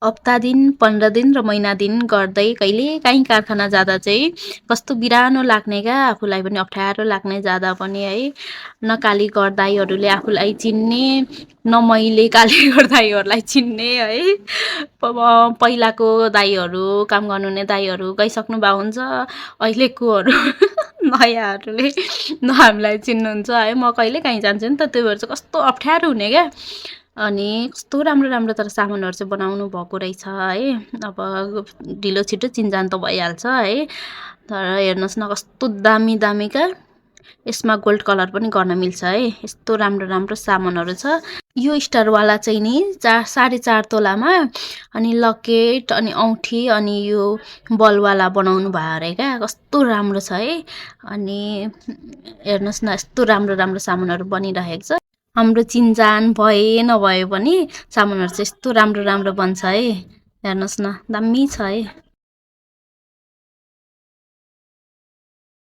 हप्ता दिन 15 दिन र महिना दिन गर्दै कहिलेकाहीँ कारखाना जाँदा चाहिँ कस्तो बिरानो लाग्ने क्या, आफूलाई पनि अप्ठ्यारो लाग्ने जाँदा पनि है। न कालीगर दाइहरूले आफूलाई चिन्ने, न मैले कालीगर दाइहरूलाई चिन्ने है। पहिलाको दाइहरू, काम गर्नुहुने दाइहरू गइसक्नु भएको हुन्छ, अहिलेकोहरू नयाँहरूले न हामीलाई चिन्नुहुन्छ है। म कहिलेकाहीँ जान्छु नि त, त्यो भएर चाहिँ कस्तो अप्ठ्यारो हुने क्या। अनि कस्तो राम्रो राम्रो तर सामानहरू चाहिँ बनाउनु भएको रहेछ है। अब ढिलो छिटो चिनजान त भइहाल्छ है। तर हेर्नुहोस् न कस्तो दामी दामी क्या। यसमा गोल्ड कलर पनि गर्न मिल्छ है। यस्तो राम्रो राम्रो सामानहरू छ। यो स्टारवाला चाहिँ नि 4.5 तोलामा अनि लकेट अनि औँठी अनि यो बलवाला बनाउनु भयो अरे क्या। कस्तो राम्रो छ है। अनि हेर्नुहोस् न यस्तो राम्रो राम्रो सामानहरू बनिरहेको छ। हाम्रो चिनजान भए नभए पनि सामानहरू चाहिँ यस्तो राम्रो राम्रो बन्छ है। हेर्नुहोस् न दामी छ है।